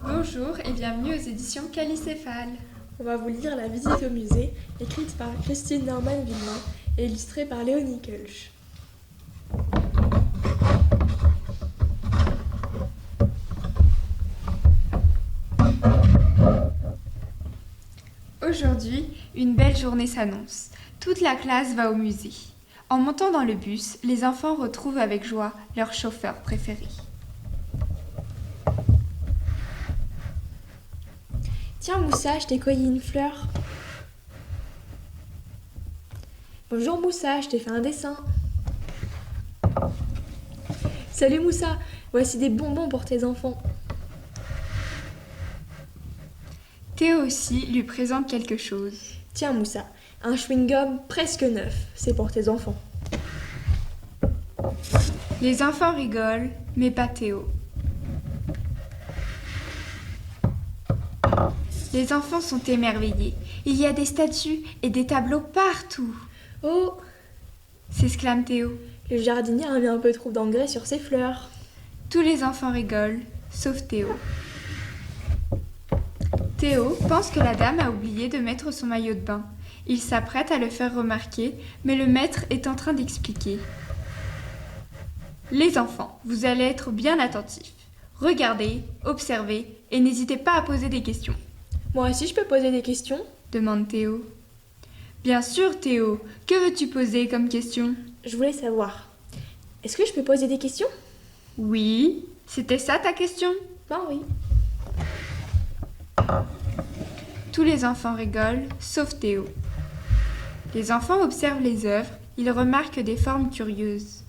Bonjour et bienvenue aux éditions Calicéphale. On va vous lire La visite au musée, écrite par Christine Norman-Villemain et illustrée par Léonie Kölsch. Aujourd'hui, une belle journée s'annonce. Toute la classe va au musée. En montant dans le bus, les enfants retrouvent avec joie leur chauffeur préféré. Tiens Moussa, je t'ai cueilli une fleur. Bonjour Moussa, je t'ai fait un dessin. Salut Moussa, voici des bonbons pour tes enfants. Théo aussi lui présente quelque chose. Tiens Moussa, un chewing-gum presque neuf, c'est pour tes enfants. Les enfants rigolent, mais pas Théo. Les enfants sont émerveillés. Il y a des statues et des tableaux partout. Oh, S'exclame Théo. le jardinier a mis un peu trop d'engrais sur ses fleurs. Tous les enfants rigolent, sauf Théo. Théo pense que la dame a oublié de mettre son maillot de bain. Il s'apprête à le faire remarquer, mais le maître est en train d'expliquer. Les enfants, vous allez être bien attentifs. Regardez, observez et n'hésitez pas à poser des questions, Moi aussi je peux poser des questions? demande Théo. Bien sûr, Théo. Que veux-tu poser comme question? Je voulais savoir. Est-ce que je peux poser des questions? Oui, c'était ça ta question? Ben oui. Tous les enfants rigolent, sauf Théo. Les enfants observent les œuvres, ils remarquent des formes curieuses.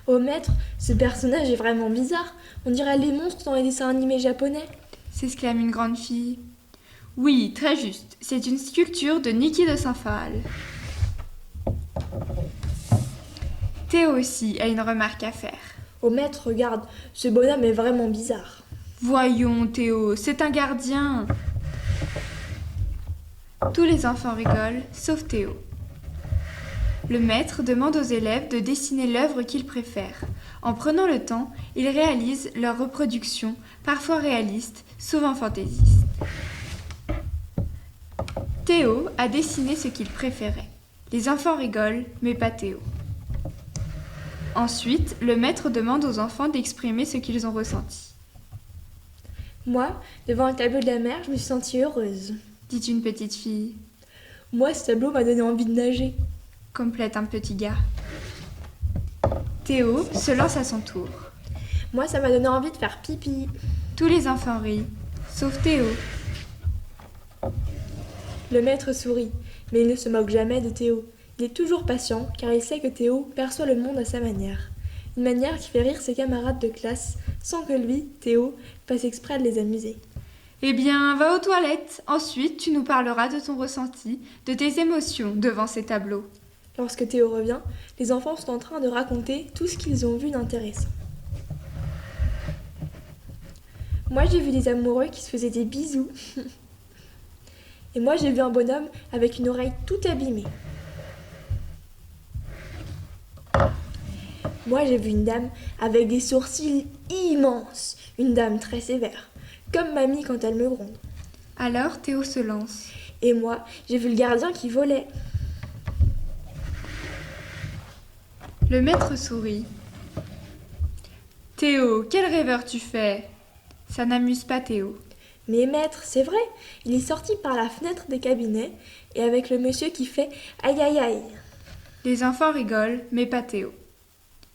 Oh maître, ce personnage est vraiment bizarre. On dirait les monstres dans les dessins animés japonais. S'exclame une grande fille. Oui, très juste, c'est une sculpture de Niki de Saint-Phal. Théo aussi a une remarque à faire. Oh maître, regarde, ce bonhomme est vraiment bizarre. Voyons, Théo, c'est un gardien. Tous les enfants rigolent, sauf Théo. Le maître demande aux élèves de dessiner l'œuvre qu'ils préfèrent. En prenant le temps, ils réalisent leur reproduction, parfois réaliste, souvent fantaisiste. Théo a dessiné ce qu'il préférait. Les enfants rigolent, mais pas Théo. Ensuite, le maître demande aux enfants d'exprimer ce qu'ils ont ressenti, Moi, devant le tableau de la mer, je me suis sentie heureuse. dit une petite fille. Moi, ce tableau m'a donné envie de nager. Complète un petit gars. Théo se lance à son tour. Moi, ça m'a donné envie de faire pipi. Tous les enfants rient, sauf Théo. Le maître sourit, mais il ne se moque jamais de Théo. Il est toujours patient, car il sait que Théo perçoit le monde à sa manière. Une manière qui fait rire ses camarades de classe, sans que lui, Théo, fasse exprès de les amuser. Eh bien, va aux toilettes. Ensuite, tu nous parleras de ton ressenti, de tes émotions devant ces tableaux. Lorsque Théo revient, les enfants sont en train de raconter tout ce qu'ils ont vu d'intéressant. Moi, j'ai vu des amoureux qui se faisaient des bisous. Et moi, j'ai vu un bonhomme avec une oreille toute abîmée. Moi, j'ai vu une dame avec des sourcils immenses, une dame très sévère, comme mamie quand elle me gronde. Alors, Théo se lance. Et moi, j'ai vu le gardien qui volait. Le maître sourit. Théo, quel rêveur tu fais? Ça n'amuse pas Théo. Mais maître, c'est vrai, il est sorti par la fenêtre des cabinets et avec le monsieur qui fait aïe aïe aïe. Les enfants rigolent, mais pas Théo.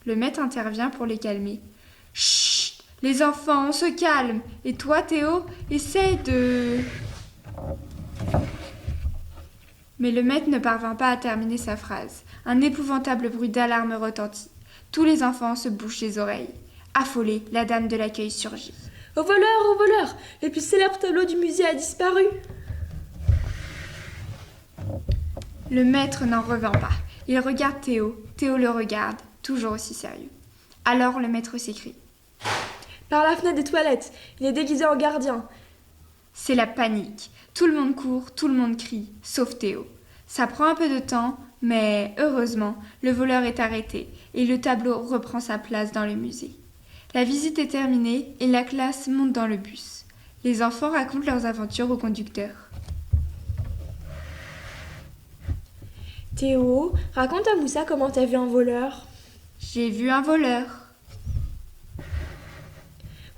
Le maître intervient pour les calmer. Chut! Les enfants, on se calme. Et toi, Théo, essaie de... Mais le maître ne parvint pas à terminer sa phrase. Un épouvantable bruit d'alarme retentit. Tous les enfants se bouchent les oreilles. Affolée, la dame de l'accueil surgit. Au voleur, le plus célèbre tableau du musée a disparu. Le maître n'en revint pas. Il regarde Théo. Théo le regarde, toujours aussi sérieux. Alors le maître s'écrie. Par la fenêtre des toilettes, il est déguisé en gardien. C'est la panique. Tout le monde court, tout le monde crie, sauf Théo. Ça prend un peu de temps, mais heureusement, le voleur est arrêté et le tableau reprend sa place dans le musée. La visite est terminée et la classe monte dans le bus. Les enfants racontent leurs aventures au conducteur. Théo, raconte à Moussa comment t'as vu un voleur. J'ai vu un voleur.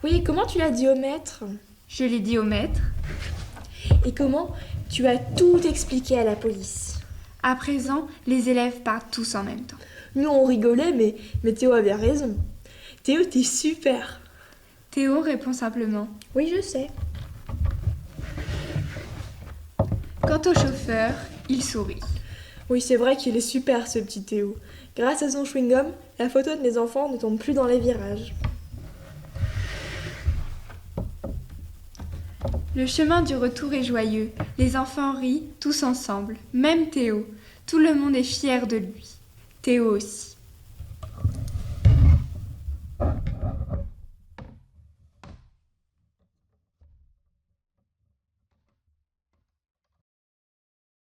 Oui, comment tu l'as dit au maître? Je l'ai dit au maître. Et comment tu as tout expliqué à la police? À présent, les élèves parlent tous en même temps. Nous on rigolait, mais Théo avait raison. Théo, t'es super. Théo répond simplement. Oui, je sais. Quant au chauffeur, il sourit. Oui, c'est vrai qu'il est super ce petit Théo. Grâce à son chewing-gum, la photo de mes enfants ne tombe plus dans les virages. Le chemin du retour est joyeux. Les enfants rient tous ensemble, même Théo. Tout le monde est fier de lui. Théo aussi.